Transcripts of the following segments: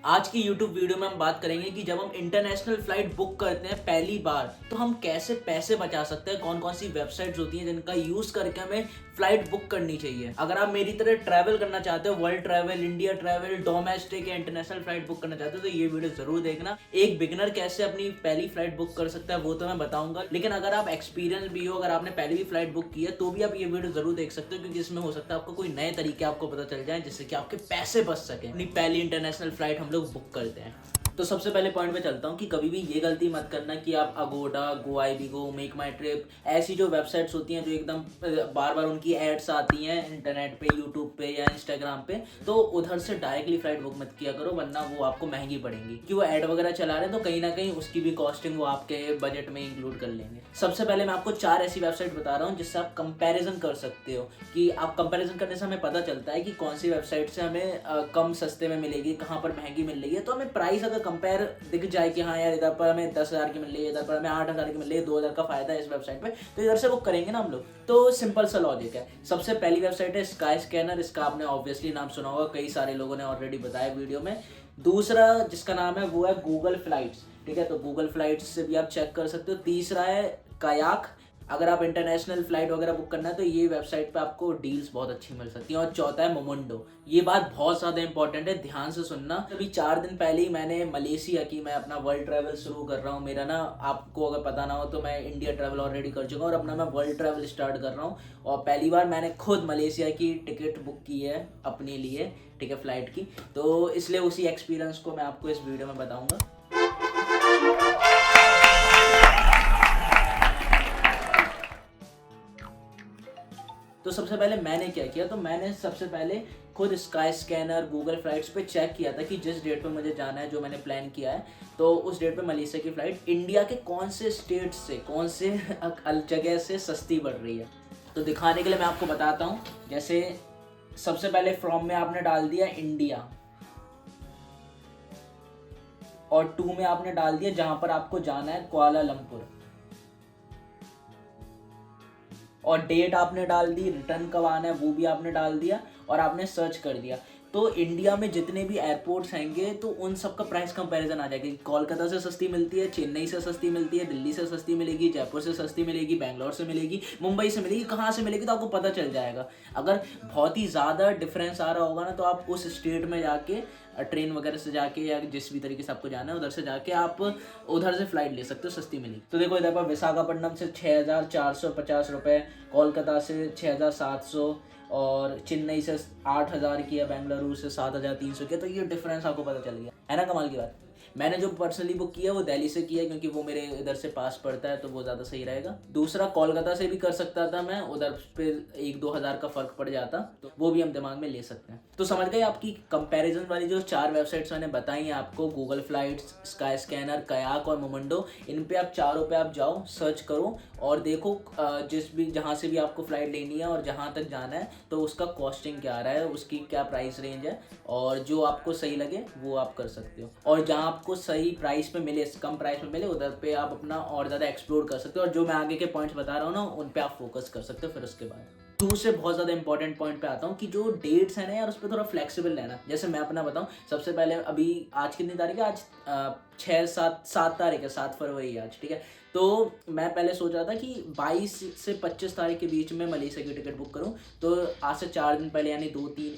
आज की YouTube video में हम बात करेंगे कि जब हम इंटरनेशनल फ्लाइट बुक करते हैं पहली बार तो हम कैसे पैसे बचा सकते हैं, कौन कौन सी वेबसाइट्स होती हैं जिनका यूज़ करके हमें फ्लाइट बुक करनी चाहिए। अगर आप मेरी तरह ट्रैवल करना चाहते हो, world travel, India travel, domestic या इंटरनेशनल फ्लाइट बुक करना चाहते हो तो ये वीडियो जरूर देखना। एक बिगिनर कैसे अपनी पहली फ्लाइट बुक कर सकता है वो तो मैं बताऊंगा, लेकिन अगर आप एक्सपीरियंस भी हो, अगर आपने पहले भी फ्लाइट बुक की है तो भी आप ये वीडियो जरूर देख सकते हो, क्योंकि इसमें हो सकता है आपको कोई नए तरीके आपको पता चल जाए जिससे कि आपके पैसे बच सके। अपनी पहली इंटरनेशनल फ्लाइट हम लोग बुक करते हैं तो सबसे पहले पॉइंट पे चलता हूँ कि कभी भी ये गलती मत करना कि आप अगोडा, गोआईबीगो, मेक माई ट्रिप, ऐसी जो वेबसाइट्स होती हैं जो एकदम बार बार उनकी एड्स आती हैं इंटरनेट पे, यूट्यूब पे या इंस्टाग्राम पे, तो उधर से डायरेक्टली फ्लाइट बुक मत किया करो, वरना वो आपको महंगी पड़ेंगी। कि वो ऐड वगैरह चला रहे हैं तो कहीं ना कहीं उसकी भी कॉस्टिंग वो आपके बजट में इंक्लूड कर लेंगे। सबसे पहले मैं आपको 4 ऐसी वेबसाइट बता रहा हूँ जिससे आप कंपेरिजन कर सकते हो, कि आप कंपेरिजन करने से हमें पता चलता है कि कौन सी वेबसाइट से हमें कम सस्ते में मिलेगी, कहाँ पर महंगी मिल रही है। तो हमें प्राइस अगर कंपेयर दिख जाए कि हाँ यार इधर पर हमें 10,000 की मिल रही है, इधर पर हमें 8,000 की मिल रही है, 2,000 का फायदा है इस वेबसाइट पे, तो इधर से बुक करेंगे ना हम लोग। तो सिंपल सा लॉजिक है। सबसे पहली वेबसाइट है स्काई स्कैनर। इसका आपने ऑब्वियसली नाम सुना होगा, कई सारे लोगों ने ऑलरेडी बताया वीडियो में। दूसरा जिसका नाम है वो है गूगल फ्लाइट्स। ठीक है, तो गूगल फ्लाइट्स से भी आप चेक कर सकते हो। तीसरा है कायाक। अगर आप इंटरनेशनल फ्लाइट वगैरह बुक करना है तो ये वेबसाइट पे आपको डील्स बहुत अच्छी मिल सकती हैं। और चौथा है मोमोंडो। ये बात बहुत ज़्यादा इंपॉर्टेंट है, ध्यान से सुनना। अभी 4 दिन पहले ही मैंने मलेशिया की, मैं अपना वर्ल्ड ट्रैवल शुरू कर रहा हूँ। मेरा ना, आपको अगर पता ना हो तो मैं इंडिया ट्रैवल ऑलरेडी कर चुका हूँ और अपना मैं वर्ल्ड ट्रैवल स्टार्ट कर रहा हूँ। और पहली बार मैंने खुद मलेशिया की टिकट बुक की है अपने लिए, ठीक है, फ्लाइट की। तो इसलिए उसी एक्सपीरियंस को मैं आपको इस वीडियो में बताऊँगा। तो सबसे पहले मैंने क्या किया, तो मैंने सबसे पहले खुद स्काई स्कैनर, गूगल फ्लाइट्स पे चेक किया था कि जिस डेट पे मुझे जाना है, जो मैंने प्लान किया है, तो उस डेट पे मलेशिया की फ़्लाइट इंडिया के कौन से स्टेट से, कौन से जगह से सस्ती पड़ रही है। तो दिखाने के लिए मैं आपको बताता हूँ। जैसे सबसे पहले फ्रॉम में आपने डाल दिया इंडिया, और टू में आपने डाल दिया जहाँ पर आपको जाना है, कुआलालंपुर, और डेट आपने डाल दी, रिटर्न कब आना है वो भी आपने डाल दिया, और आपने सर्च कर दिया। तो इंडिया में जितने भी एयरपोर्ट्स हैंगे तो उन सब का प्राइस कंपैरिजन आ जाएगा। कोलकाता से सस्ती मिलती है, चेन्नई से सस्ती मिलती है, दिल्ली से सस्ती मिलेगी, जयपुर से सस्ती मिलेगी, बैंगलोर से मिलेगी, मुंबई से मिलेगी, कहाँ से मिलेगी तो आपको पता चल जाएगा। अगर बहुत ही ज़्यादा डिफरेंस आ रहा होगा ना तो आप उस स्टेट में जाके ट्रेन वगैरह से जाके या जिस भी तरीके से आपको जाना है उधर से जाके आप उधर से फ्लाइट ले सकते हो, सस्ती मिलेगी। तो देखो इधर पर विशाखापट्टनम से 6,450 रुपये, कोलकाता से 6,700, और चेन्नई से 8,000 की है, बेंगलुरु से 7,300 की है। तो ये डिफरेंस आपको पता चल गया है ना, कमाल की बात। मैंने जो पर्सनली बुक किया वो दिल्ली से किया है, क्योंकि वो मेरे इधर से पास पड़ता है तो वो ज़्यादा सही रहेगा। दूसरा कोलकाता से भी कर सकता था मैं, उधर पे 1-2 हज़ार का फ़र्क पड़ जाता, तो वो भी हम दिमाग में ले सकते हैं। तो समझ गए आपकी कंपैरिजन वाली जो 4 वेबसाइट्स मैंने बताई हैं आपको, Google flights, sky scanner, kayak और मोमोंडो, इन पे आप चारों पे आप जाओ, सर्च करो और देखो जिस भी, जहाँ से भी आपको फ़्लाइट लेनी है और जहाँ तक जाना है तो उसका कॉस्टिंग क्या आ रहा है, उसकी क्या प्राइस रेंज है, और जो आपको सही लगे वो आप कर सकते हो। और जहाँ आपको सही प्राइस में मिले, कम प्राइस में मिले, उधर पे आप अपना और ज़्यादा एक्सप्लोर कर सकते हो। और जो मैं आगे के पॉइंट्स बता रहा हूँ ना उन पे आप फोकस कर सकते हो। फिर उसके बाद दूसरे बहुत ज़्यादा इंपॉर्टेंट पॉइंट पे आता हूँ कि जो डेट्स है ना यार, उस पर थोड़ा फ्लेक्सिबल रहना। जैसे मैं अपना बताऊँ, सबसे पहले अभी आज कितनी तारीख है, आज 7 तारीख है, 7 फरवरी आज, ठीक है। तो मैं पहले सोच रहा था कि 22 से 25 तारीख के बीच में मलेशिया की टिकट बुक करूं। तो आज से 4 दिन पहले यानी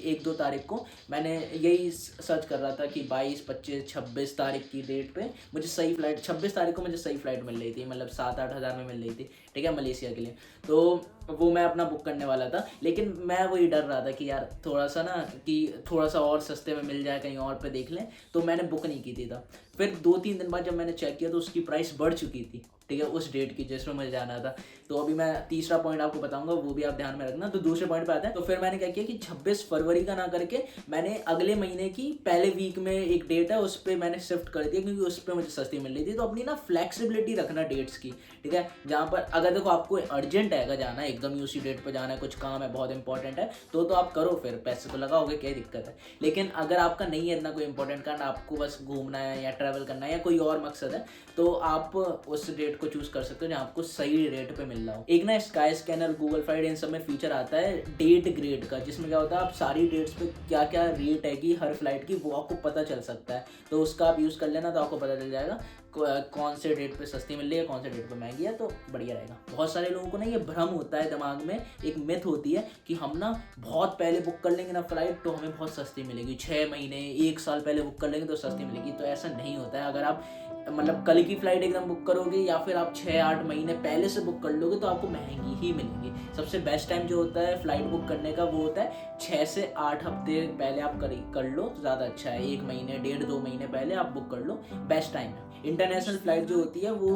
1-2 तारीख को मैंने यही सर्च कर रहा था कि 22, 25, 26 तारीख की डेट पे मुझे सही फ्लाइट, 26 तारीख को मुझे सही फ्लाइट मिल रही थी, मतलब 7-8 हज़ार में मिल रही थी, ठीक है, मलेशिया के लिए। तो वो मैं अपना बुक करने वाला था, लेकिन मैं वही डर रहा था कि यार थोड़ा सा ना, कि थोड़ा सा और सस्ते में मिल जाए, कहीं और पे देख लें, तो मैंने बुक नहीं की थी तब। फिर 2-3 दिन बाद जब मैंने चेक किया तो उसकी प्राइस बढ़ चुकी थी, ठीक है, उस डेट की जिसमें मुझे जाना था। तो अभी मैं तीसरा पॉइंट आपको बताऊंगा, वो भी आप ध्यान में रखना। तो दूसरे पॉइंट पे आते हैं। तो फिर मैंने क्या किया कि 26 फरवरी का ना करके मैंने अगले महीने की पहले वीक में एक डेट है उस पर मैंने शिफ्ट कर दिया, क्योंकि उस पर मुझे सस्ती मिल रही थी। तो अपनी ना फ्लेक्सिबिलिटी रखना डेट्स की, ठीक है। जहाँ पर अगर देखो आपको अर्जेंट है, अगर जाना है एकदम उसी डेट पर जाना है, कुछ काम है, बहुत इंपॉर्टेंट है, तो आप करो, फिर पैसे तो लगाओगे, क्या दिक्कत है। लेकिन अगर आपका नहीं है इतना कोई इंपॉर्टेंट कारण, आपको बस घूमना है या ट्रैवल करना है या कोई और मकसद है, तो आप उस डेट को चूज कर सकते हो जहाँ आपको सही रेट पे मिल रहा हो। एक ना स्काई स्कैनर, गूगल फ्लाइट, इन सब में फीचर आता है डेट ग्रेड का, जिसमें क्या होता है आप सारी डेट्स पे क्या क्या रेट है कि हर फ्लाइट की, वो आपको पता चल सकता है। तो उसका आप यूज़ कर लेना, तो आपको पता चल जाएगा कौन से डेट पे सस्ती मिल रही है, कौन से डेट पे महंगी है, तो बढ़िया रहेगा। बहुत सारे लोगों को ना ये भ्रम होता है दिमाग में, एक मिथ होती है कि हम ना बहुत पहले बुक कर लेंगे ना फ्लाइट तो हमें बहुत सस्ती मिलेगी, 6 महीने 1 साल पहले बुक कर लेंगे तो सस्ती मिलेगी। तो ऐसा नहीं होता है। अगर आप मतलब कल की फ्लाइट एकदम बुक करोगे या फिर आप 6-8 महीने पहले से बुक कर लोगे तो आपको महंगी ही मिलेगी। सबसे बेस्ट टाइम जो होता है फ्लाइट बुक करने का वो होता है 6 से 8 हफ्ते पहले आप कर लो तो ज़्यादा अच्छा है। 1 महीने 1.5-2 महीने पहले आप बुक कर लो, बेस्ट टाइम है। इंटरनेशनल फ्लाइट जो होती है वो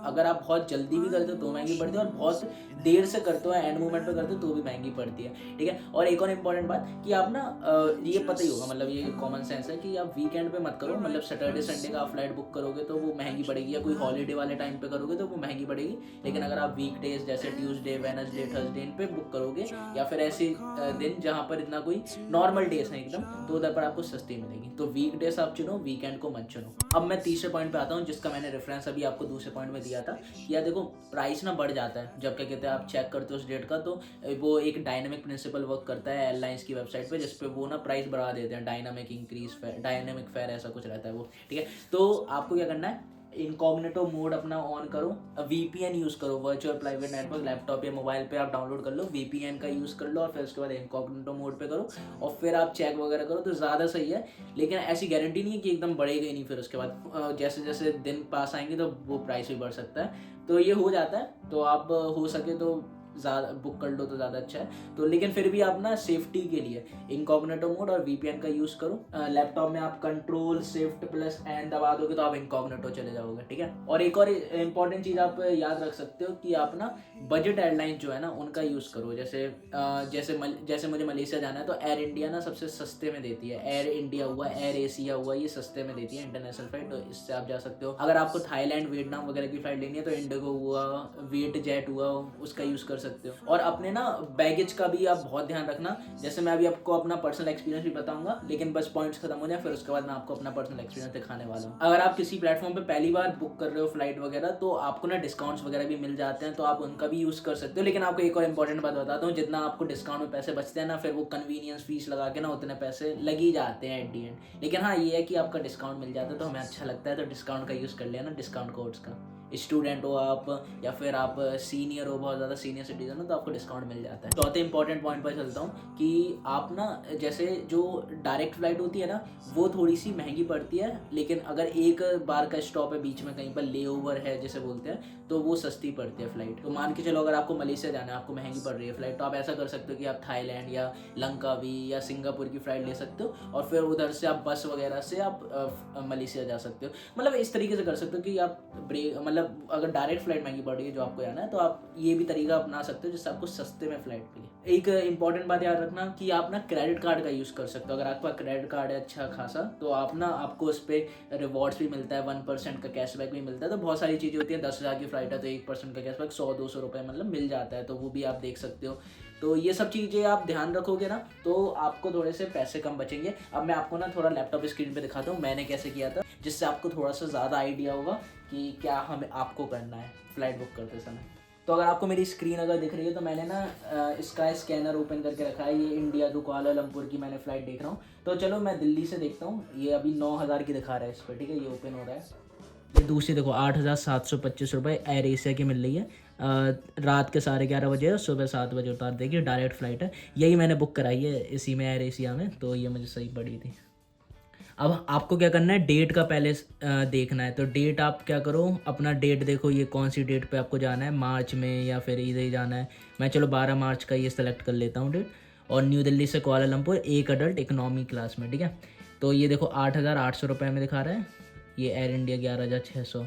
अगर आप बहुत जल्दी भी करते हो तो महंगी पड़ती है, और बहुत देर से करते हो एंड मोमेंट पे करते हो तो भी महंगी पड़ती है, ठीक है। और एक और इम्पॉर्टेंट बात कि आप ना ये पता ही होगा, मतलब ये कॉमन सेंस है कि आप वीकेंड पे मत करो। मतलब सैटरडे संडे का आप फ्लाइट बुक करोगे तो वो महंगी पड़ेगी, या कोई हॉलीडे वाले टाइम पे करोगे तो वो महंगी पड़ेगी। लेकिन अगर आप वीक डेज जैसे ट्यूसडे, वेडनेसडे, थर्सडे इन पे बुक करोगे, या फिर ऐसे दिन जहाँ पर इतना कोई नॉर्मल डेज है एकदम, तो उधर पर आपको सस्ती मिलेगी। तो वीक डेज आप चुनो, वीकेंड को मत चुनो। अब मैं तीसरे पॉइंट पे आता हूँ, जिसका मैंने रेफरेंस अभी आपको दूसरे पॉइंट में दिया था। या देखो प्राइस ना बढ़ जाता है जब क्या कहते हैं आप चेक करते हो उस डेट का, तो वो एक डायनेमिक प्रिंसिपल वर्क करता है एयरलाइंस की वेबसाइट पे, जिसपे वो ना प्राइस बढ़ा देते हैं, dynamic increase fair, dynamic fair ऐसा कुछ रहता है वो, ठीक है। तो आपको क्या करना है, इनकॉग्निटो मोड अपना ऑन करो, वीपीएन यूज़ करो, वर्चुअल प्राइवेट नेटवर्क, लैपटॉप या मोबाइल पे आप डाउनलोड कर लो, वीपीएन का यूज़ कर लो, और फिर उसके बाद इनकॉग्निटो मोड पे करो, और फिर आप चेक वगैरह करो तो ज़्यादा सही है। लेकिन ऐसी गारंटी नहीं है कि एकदम बढ़ेगा ही नहीं, फिर उसके बाद जैसे जैसे दिन पास आएंगे तो वो प्राइस भी बढ़ सकता है। तो ये हो जाता है, तो आप हो सके तो ज़्यादा बुक कर लो तो ज़्यादा अच्छा है। तो लेकिन फिर भी आप ना सेफ्टी के लिए इनकॉग्निटो मोड और वीपीएन का यूज़ करो। लैपटॉप में आप कंट्रोल शिफ्ट प्लस एन दबा दोगे तो आप इनकॉग्निटो चले जाओगे, ठीक है। और एक और इम्पॉर्टेंट चीज़ आप याद रख सकते हो कि आप ना बजट एयरलाइन जो है ना उनका यूज़ करो। जैसे मुझे मलेशिया जाना है तो एयर इंडिया ना सबसे सस्ते में देती है। एयर इंडिया हुआ, एयर एशिया हुआ, ये सस्ते में देती है इंटरनेशनल फ्लाइट, तो इससे आप जा सकते हो। अगर आपको थाईलैंड, वियतनाम वगैरह की फ्लाइट लेनी है तो इंडिगो हुआ, वेट जेट हुआ, उसका यूज़ कर सकते हो। और अपने ना बैगेज का भी आप बहुत ध्यान रखना। जैसे मैं अभी आपको अपना पर्सनल एक्सपीरियंस भी बताऊंगा, लेकिन बस पॉइंट्स खत्म हो जाए फिर उसके बाद मैं आपको अपना पर्सनल एक्सपीरियंस दिखाने वाला हूँ। अगर आप किसी प्लेटफॉर्म पे पहली बार बुक कर रहे हो फ्लाइट वगैरह, तो आपको ना डिस्काउंट्स वगैरह भी मिल जाते हैं, तो आप उनका भी यूज़ कर सकते हो। लेकिन आपको एक और इंपॉर्टेंट बात बताता हूँ, जितना आपको डिस्काउंट में पैसे बचते हैं ना, फिर वो कन्वीनियंस फीस लगा के ना उतने पैसे लग ही जाते हैं एट दी एंड। लेकिन हाँ ये है कि आपका डिस्काउंट मिल जाता है तो हमें अच्छा लगता है, तो डिस्काउंट का यूज़ कर लेना, डिस्काउंट कोड्स का। स्टूडेंट हो आप या फिर आप सीनियर हो, बहुत ज़्यादा सीनियर सिटीजन हो, तो आपको डिस्काउंट मिल जाता है। चौथे इंपॉर्टेंट पॉइंट पर चलता हूँ कि आप ना जैसे जो डायरेक्ट फ्लाइट होती है ना वो थोड़ी सी महंगी पड़ती है, लेकिन अगर एक बार का स्टॉप है बीच में कहीं पर, ले ओवर है जिसे बोलते हैं, तो वो सस्ती पड़ती है फ्लाइट। तो मान के चलो अगर आपको मलेशिया जाना है, आपको महंगी पड़ रही है फ्लाइट, तो आप ऐसा कर सकते हो कि आप थाईलैंड या लंकावी या सिंगापुर की फ्लाइट ले सकते हो, और फिर उधर से आप बस वगैरह से आप मलेशिया जा सकते हो। मतलब इस तरीके से कर सकते हो कि आप मतलब अगर डायरेक्ट फ्लाइट महंगी पड़ रही है जो आपको जाना है, तो आप ये भी तरीका अपना सकते हो जिससे आपको सस्ते में फ्लाइट मिले। एक इंपॉर्टेंट बात याद रखना कि आप ना क्रेडिट कार्ड का यूज़ कर सकते हो। अगर आपका क्रेडिट कार्ड है अच्छा खासा, तो आप ना आपको उस पर रिवॉर्ड्स भी मिलता है, 1% का कैशबैक भी मिलता है। तो बहुत सारी चीज़ें होती हैं, 10,000 की फ्लाइट है तो 1% का कैशबैक 100-200 रुपये मतलब मिल जाता है, तो वो भी आप देख सकते हो। तो ये सब चीज़ें आप ध्यान रखोगे ना तो आपको थोड़े से पैसे कम बचेंगे। अब मैं आपको ना थोड़ा लैपटॉप स्क्रीन पे दिखाता हूँ मैंने कैसे किया था, जिससे आपको थोड़ा सा ज़्यादा आइडिया होगा कि क्या हमें आपको करना है फ्लाइट बुक करते समय। तो अगर आपको मेरी स्क्रीन अगर दिख रही है तो मैंने ना इसका स्कैनर ओपन करके रखा है। ये इंडिया टू कुआलालंपुर की मैंने फ़्लाइट देख रहा हूँ। तो चलो मैं दिल्ली से देखता हूँ। ये अभी 9,000 की दिखा रहा है इस पर, ठीक है, ये ओपन हो रहा है। ये दूसरी देखो 8,725 रुपये एयर एशिया की मिल रही है। रात के 11:30 बजे, सुबह 7 बजे उतार देगी, डायरेक्ट फ़्लाइट है। यही मैंने बुक कराई है इसी में, एयर एशिया में, तो ये मुझे सही पड़ी थी। अब आपको क्या करना है, डेट का पहले देखना है। तो डेट आप क्या करो, अपना डेट देखो, ये कौन सी डेट पे आपको जाना है, मार्च में या फिर इधर ही जाना है। मैं चलो 12 मार्च का ये सेलेक्ट कर लेता हूँ डेट। और न्यू दिल्ली से कुआलालंपुर, एक अडल्ट इकोनॉमी क्लास में, ठीक है। तो ये देखो 8,800 रुपये में दिखा रहा है। ये एयर इंडिया 11,600।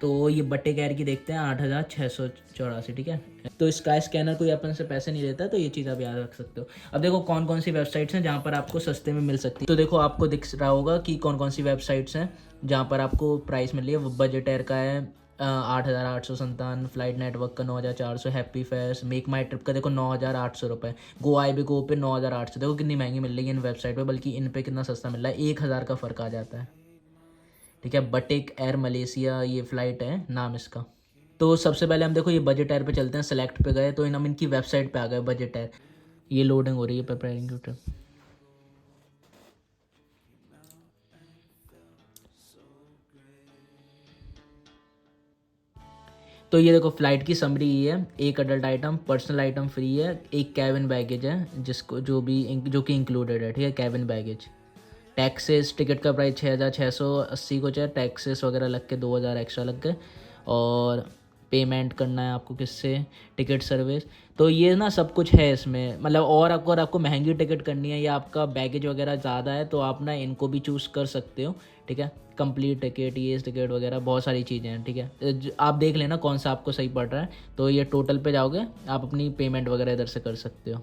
तो ये बट्टे कैर की देखते हैं 8,684, ठीक है। तो स्काई स्कैनर कोई अपन से पैसे नहीं लेता, तो ये चीज़ आप याद रख सकते हो। अब देखो कौन कौन सी वेबसाइट्स हैं जहाँ पर आपको सस्ते में मिल सकती है। तो देखो आपको दिख रहा होगा कि कौन कौन सी वेबसाइट्स हैं जहाँ पर आपको प्राइस मिल रही है। वो बजट एयर का है 8,857, फ्लाइट नेटवर्क का 9,400, हैप्पी फेयर्स, मेक माई ट्रिप का देखो 9,800 रुपये, गो आई बी गो पे 9,800। देखो कितनी महंगी मिल रही है इन वेबसाइट पे, बल्कि इन पे कितना सस्ता मिल रहा है, 1,000 का फ़र्क आ जाता है, ठीक है, बटिक एयर मलेशिया ये फ़्लाइट है नाम इसका। तो सबसे पहले हम देखो ये बजट एयर पे चलते हैं, सेलेक्ट पे गए तो हम इनकी वेबसाइट पे आ गए, बजट एयर। ये लोडिंग हो रही है, प्रिपेयरिंग टू ट्रिप। तो ये देखो फ़्लाइट की समरी ये है, एक adult item, personal item free है, एक कैबिन बैगेज है जिसको जो कि इंक्लूडेड है, ठीक है, कैबिन बैगेज। टैक्सेस, टिकट का प्राइस 6,680 कुछ है, टैक्सेस वगैरह लग के 2,000 एक्स्ट्रा लग गए। और पेमेंट करना है आपको किससे, टिकट सर्विस। तो ये ना सब कुछ है इसमें, मतलब और अगर आपको महंगी टिकट करनी है या आपका बैगेज वगैरह ज़्यादा है तो आप ना इनको भी चूज़ कर सकते हो, ठीक है। कंप्लीट टिकट, ये टिकट वगैरह बहुत सारी चीज़ें हैं, ठीक है। आप देख लेना कौन सा आपको सही पड़ रहा है। तो ये टोटल पे जाओगे, आप अपनी पेमेंट वगैरह इधर से कर सकते हो।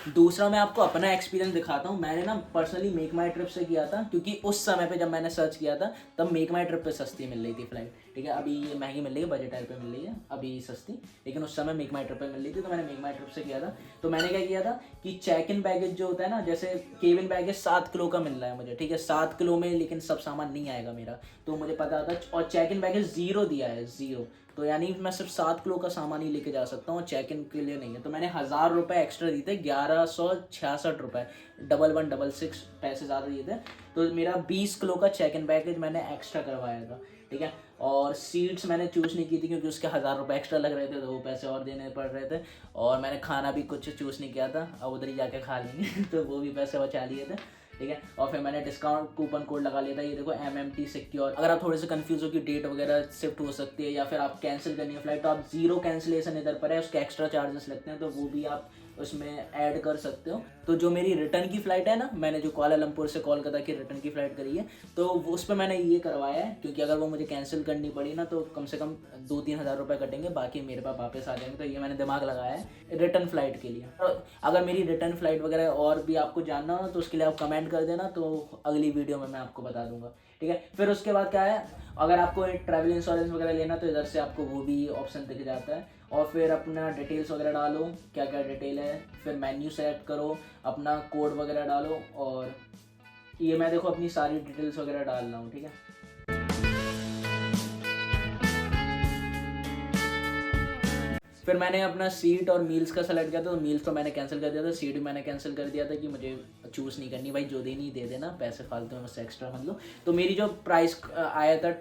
दूसरा मैं आपको अपना एक्सपीरियंस दिखाता हूँ। मैंने ना पर्सनली मेक माई ट्रिप से किया था, क्योंकि उस समय पे जब मैंने सर्च किया था तब मेक माई ट्रिप पे सस्ती मिल रही थी फ़्लाइट, ठीक है। अभी ये महंगी मिल रही है, बजट एयर पे मिल रही है अभी सस्ती, लेकिन उस समय मेक माई ट्रिप पे मिल रही थी। तो मैंने मेक माई ट्रिप से किया था। तो मैंने क्या किया था कि चेक इन बैगेज जो होता है ना, जैसे केबिन बैगेज 7 किलो का मिल रहा है मुझे, ठीक है, 7 किलो में, लेकिन सब सामान नहीं आएगा मेरा, तो मुझे पता था। और चेक इन बैगेज 0 दिया है, 0, तो यानी मैं सिर्फ 7 किलो का सामान ही लेके जा सकता हूँ, चेक इन के लिए नहीं है। तो मैंने 1,000 रुपये एक्स्ट्रा दिए थे, 1166 रुपये, 1166 पैसे ज़्यादा दिए थे। तो मेरा 20 किलो का चेक इन बैगेज मैंने एक्स्ट्रा करवाया था, ठीक है। और सीट्स मैंने चूज़ नहीं की थी क्योंकि उसके 1,000 रुपये एक्स्ट्रा लग रहे थे, तो वो पैसे और देने पड़ रहे थे। और मैंने खाना भी कुछ चूज़ नहीं किया था, अब उधर ही जाके खा लेंगे तो वो भी पैसे बचा लिए थे, ठीक है। और फिर मैंने डिस्काउंट कूपन कोड लगा लिया था, ये देखो MMT सिक्योर। अगर आप थोड़े से कंफ्यूज हो कि डेट वगैरह शिफ्ट हो सकती है या फिर आप कैंसिल करनी है फ्लाइट, तो आप 0 कैंसिलेशन इधर पर है, उसके एक्स्ट्रा चार्जेस लगते हैं, तो वो भी आप उसमें ऐड कर सकते हो। तो जो मेरी रिटर्न की फ़्लाइट है ना, मैंने जो कुआलालंपुर से कोलकाता की रिटर्न की फ़्लाइट करी है, तो उस पर मैंने ये करवाया है, क्योंकि अगर वो मुझे कैंसिल करनी पड़ी ना तो कम से कम 2-3 हज़ार रुपये कटेंगे, बाकी मेरे पास वापस आ जाएंगे। तो ये मैंने दिमाग लगाया है रिटर्न फ़्लाइट के लिए। और अगर मेरी रिटर्न फ़्लाइट वगैरह और भी आपको जानना हो तो उसके लिए आप कमेंट कर देना, तो अगली वीडियो में मैं आपको बता दूंगा, ठीक है। फिर उसके बाद क्या है, अगर आपको ट्रैवल इंश्योरेंस वगैरह लेना तो इधर से आपको वो भी ऑप्शन दिख जाता है। और फिर अपना डिटेल्स वगैरह डालो, क्या क्या डिटेल है, फिर मेन्यू सेलेक्ट करो, अपना कोड वगैरह डालो। और ये मैं देखो अपनी सारी डिटेल्स वगैरह डाल रहा हूँ, ठीक है। फिर मैंने अपना सीट और मील्स का सेलेक्ट किया था, तो मील्स तो मैंने कैंसिल कर दिया था, सीट भी मैंने कैंसिल कर दिया था कि मुझे चूज़ नहीं करनी भाई, जो देनी दे देना, पैसे फालतू में मुझसे एक्स्ट्रा मत लो। तो मेरी जो प्राइस आया था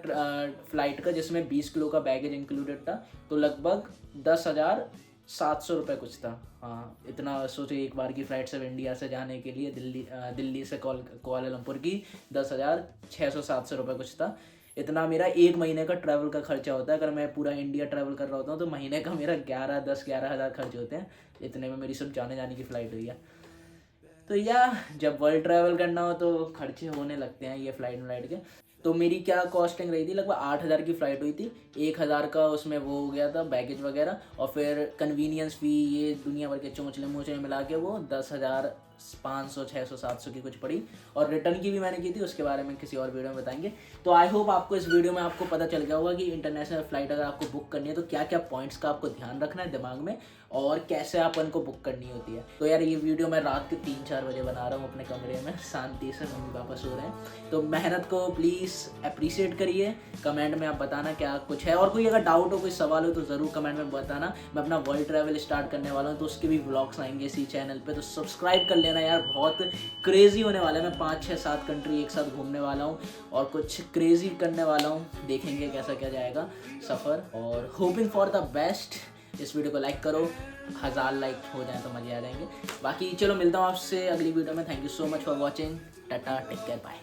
फ़्लाइट का, जिसमें 20 किलो का बैगेज इंक्लूडेड था, तो लगभग 10,700 रुपये कुछ था। हाँ, इतना सोचो, एक बार की फ़्लाइट सिर्फ इंडिया से जाने के लिए दिल्ली से कुआलालंपुर की 10,600-700 रुपये कुछ था। इतना मेरा 1 महीने का ट्रैवल का खर्चा होता है। अगर मैं पूरा इंडिया ट्रैवल कर रहा होता हूँ तो महीने का मेरा 11 हज़ार खर्च होते हैं। इतने में मेरी सिर्फ जाने जाने की फ़्लाइट हुई है। तो जब वर्ल्ड ट्रैवल करना हो तो खर्चे होने लगते हैं ये फ़्लाइट के। तो मेरी क्या कॉस्टिंग रही थी, लगभग 8,000 की फ़्लाइट हुई थी। 1,000 का उसमें वो हो गया था बैगेज वगैरह, और फिर कन्वीनियंस फ़ी, ये दुनिया भर के चोंचले मिला के वो 10,500, 600, 700 की कुछ पड़ी। और रिटर्न की भी मैंने की थी, उसके बारे में किसी और वीडियो में बताएंगे। तो आई होप आपको इस वीडियो में आपको पता चल गया होगा कि इंटरनेशनल फ़्लाइट अगर आपको बुक करनी है तो क्या क्या पॉइंट्स का आपको ध्यान रखना है दिमाग में, और कैसे आप उनको बुक करनी होती है। तो यार ये वीडियो मैं रात के 3-4 बजे बना रहा हूँ अपने कमरे में, शांति से, मम्मी पापा सो रहे हैं। तो मेहनत को प्लीज़ अप्रिशिएट करिए। कमेंट में आप बताना क्या कुछ है, और कोई अगर डाउट हो, कोई सवाल हो तो ज़रूर कमेंट में बताना। मैं अपना वर्ल्ड ट्रैवल स्टार्ट करने वाला हूँ, तो उसके भी व्लॉग्स आएंगे इसी चैनल पे, तो सब्सक्राइब कर लेना यार। बहुत क्रेजी होने वाला है, मैं 5-6-7 कंट्री एक साथ घूमने वाला हूँ और कुछ क्रेजी करने वाला हूँ। देखेंगे कैसा क्या जाएगा सफ़र, और होपिंग फॉर द बेस्ट। इस वीडियो को लाइक करो, 1,000 लाइक हो जाए तो मज़े आ जाएंगे। बाकी चलो मिलता हूँ आपसे अगली वीडियो में। Thank you so much for watching. Tata, take care, bye.